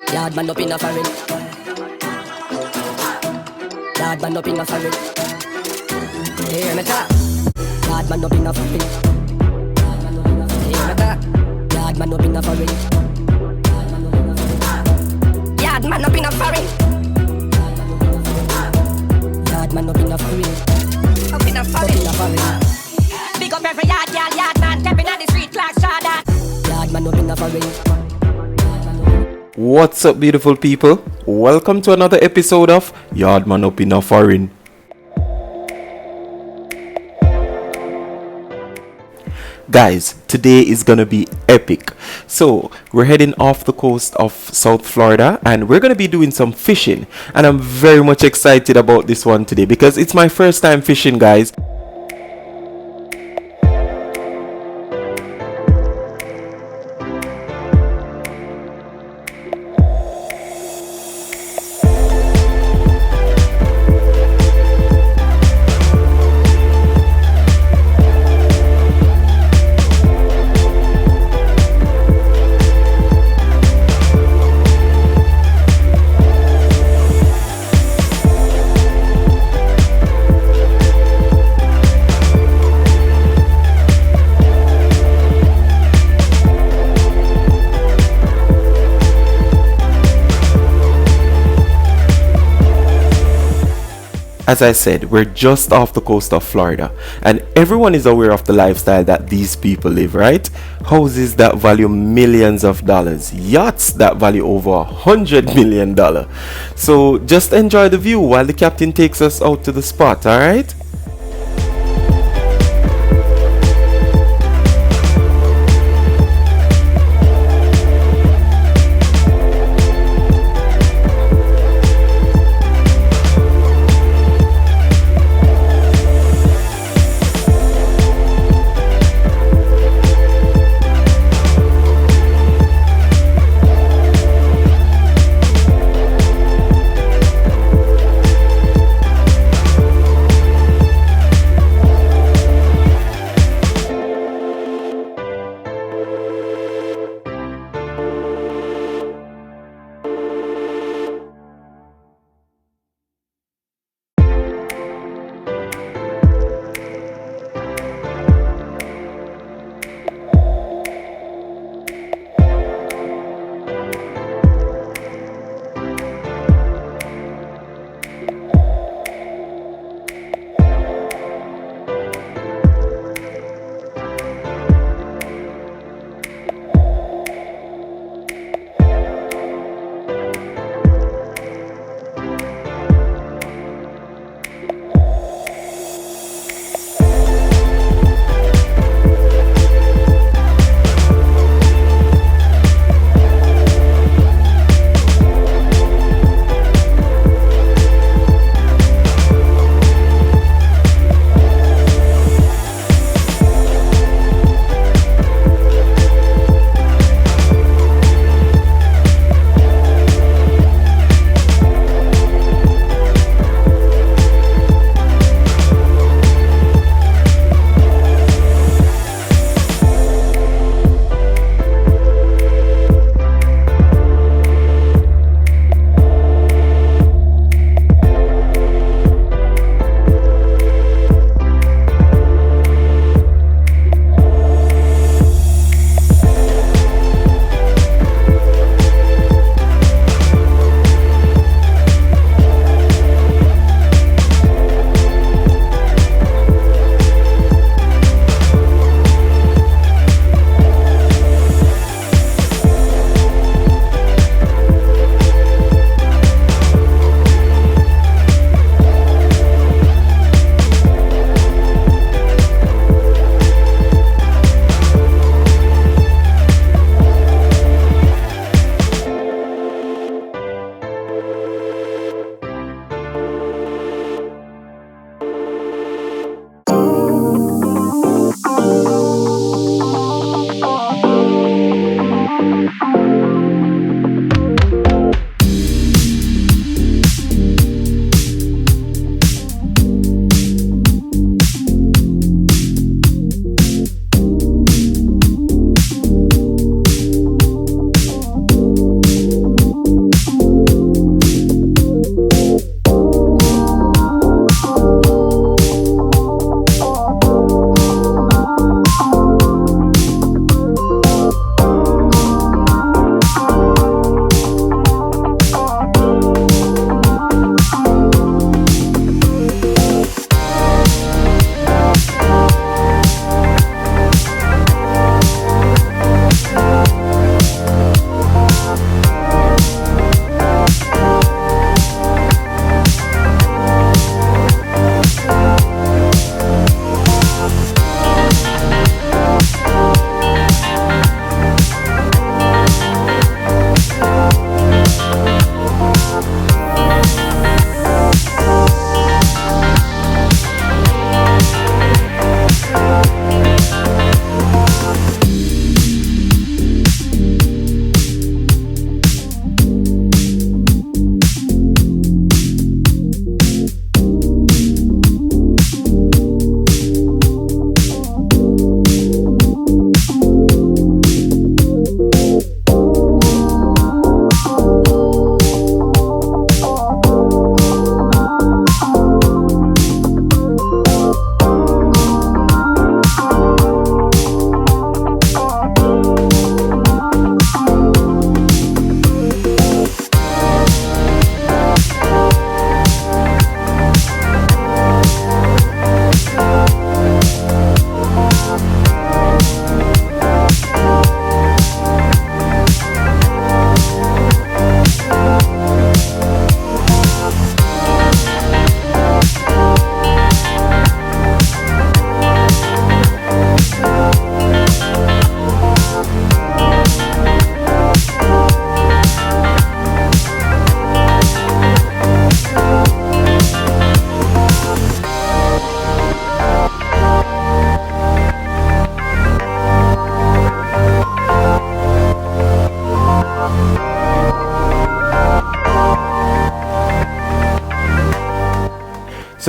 Yaadman up in a Farrin. Yaadman up in a Farrin. Hear me talk. Yaadman up in a Farrin. Hear me talk. Yaadman up in a Farrin. Yaadman up in a Farrin. Yaadman up in a Farrin. Up in a Farrin. Big up every yard, girl, yard man. Stepping on the street like Shada. Yaadman up in a Farrin. What's up, beautiful people? Welcome to another episode of Yaadman up in a Farrin. Guys, today is gonna be epic. So we're heading off the coast of South Florida and we're gonna be doing some fishing, and I'm very much excited about this one today because it's my first time fishing, guys. As I said, we're just off the coast of Florida and everyone is aware of the lifestyle that these people live, right? Houses that value millions of dollars, yachts that value over $100 million. So just enjoy the view while the captain takes us out to the spot, alright?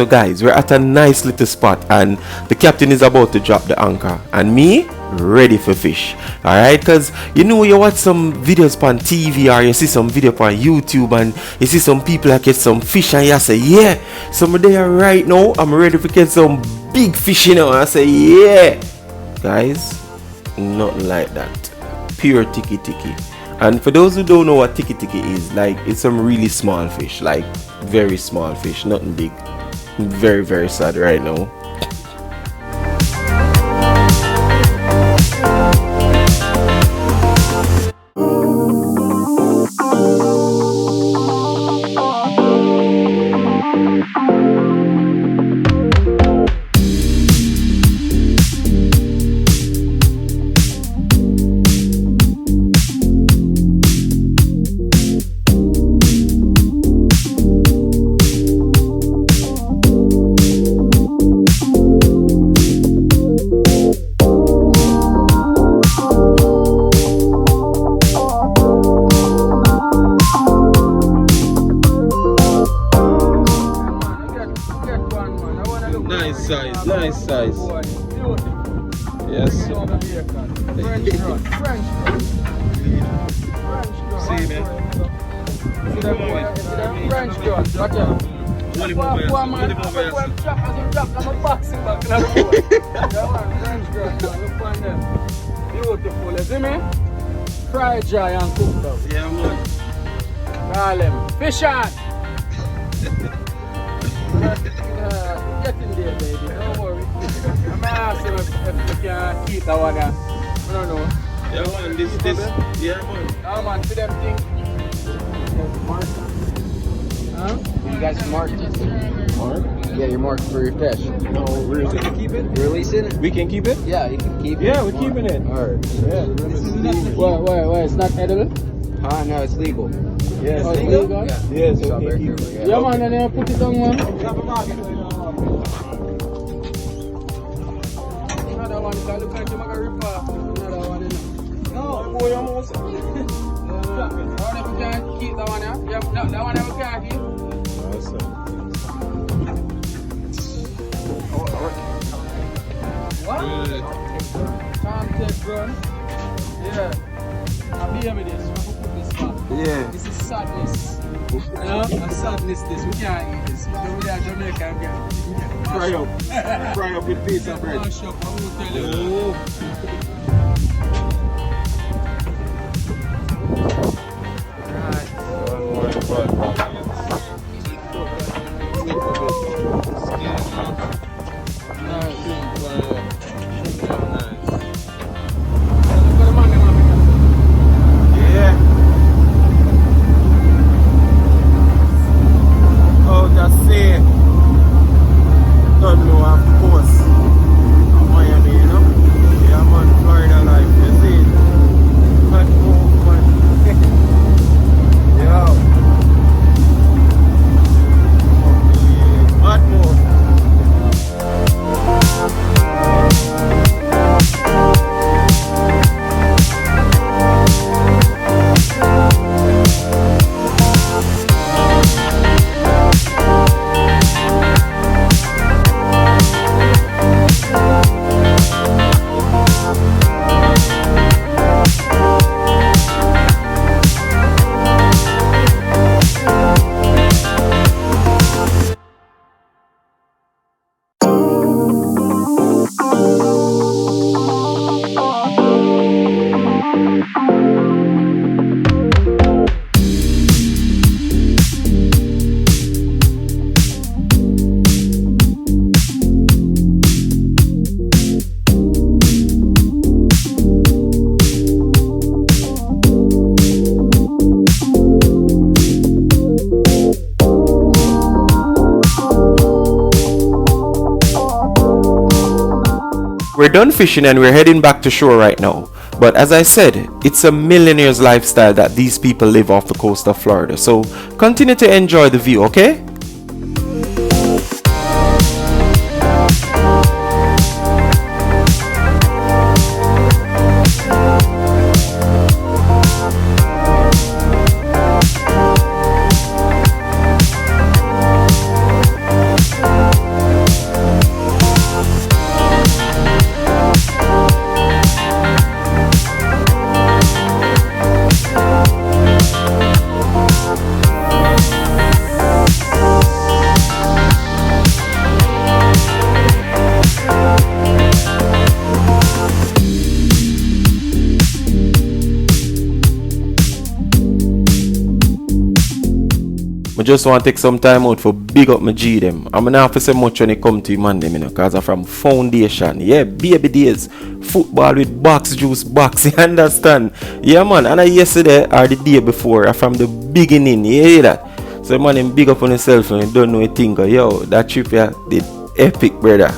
So guys, we're at a nice little spot and the captain is about to drop the anchor and me ready for fish. Alright, because you know you watch some videos on TV or you see some video on YouTube and you see some people that get some fish and you say, yeah, some there right now, I'm ready to get some big fish, you know. And I say, yeah. Guys, nothing like that. Pure tiki tiki. And for those who don't know what tiki tiki is, like, it's some really small fish, like very small fish, nothing big. Very, very sad right now. Nice size. Yes. See me. French girl. Beautiful, you see me? Fried dry and cooked up. Yeah, man. Call them fish on. Get in there, baby. Don't worry. I'm asking if you can keep that one. I don't know. Yeah, man. Yeah, man. Oh, man, see them things. Huh? You guys marked it. Mark? Yeah, you're marked for your fish. No, we're going to keep it. You're releasing it? We can keep it? Yeah, you can keep it. Yeah, we're keeping it. Alright. Yeah. Wait, it's not edible? No, it's legal. Yes. Oh, it's legal? Yeah. Yes, okay, keep it. Yeah, man, and then put it on one. Another one, because look like you make a rip off. Another one, no, boy, I'm almost. I wonder if we can keep that one, yeah? Yeah, no, that one we can't keep. What? Can't take run. Yeah. I'll be with this. I'm going to put this back. Yeah. This is sadness. A sadness this. We can't eat this. We are Jamaican girl. Fry up with piece of bread. Mash up, I will tell you. We're done fishing and we're heading back to shore right now. But as I said, it's a millionaire's lifestyle that these people live off the coast of Florida. So continue to enjoy the view, okay? I just want to take some time out for big up my G them. I'm not have to say much when it come to man them, you know, because I'm from foundation. Yeah, baby days. Football with box juice box, you understand? Yeah, man. And yesterday or the day before, from the beginning, you hear that? So, man, him big up on himself and you don't know a thing. Yo, that trip here did epic, brother.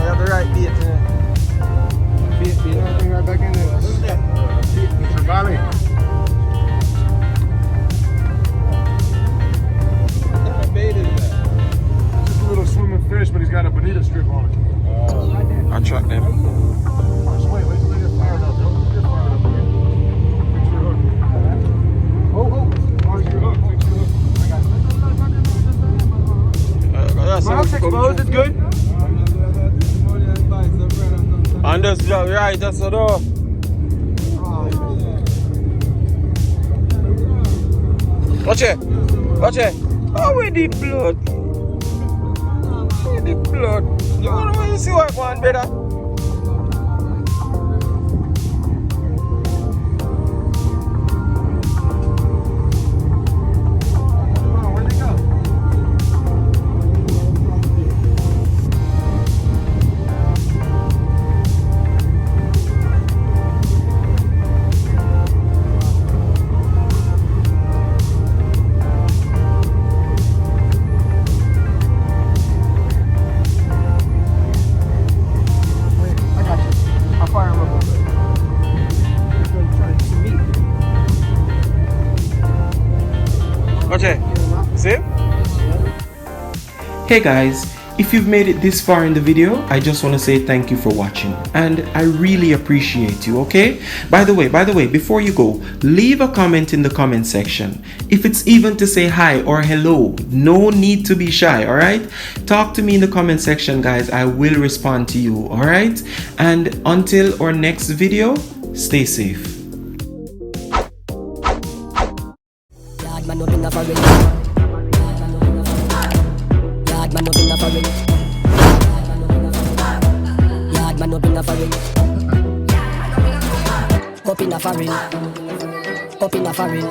have the right bait. Bait, bring right back in there. It's a valley. What bait is that? Just a little swimming fish, but he's got a bonita strip on it. I'll track them. Just wait till they get fired up. Don't get fired up again. Fix your hook. Oh, where's your hook? Fix your hook. I got it. Mouth's exposed, it's good. And just drop right, that's the door. Watch it. Watch it. Oh, with the blood. With the blood. You want to see what one better? See? Hey guys, if you've made it this far in the video, I just want to say thank you for watching and I really appreciate you, okay? By the way, before you go, leave a comment in the comment section. If it's even to say hi or hello, no need to be shy, alright? Talk to me in the comment section, guys. I will respond to you, alright? And until our next video, stay safe. Yaadman up in the Farrin. Yaadman up in the Farrin. Yaadman up in the Farrin. Up in the Farrin. Up in the Farrin.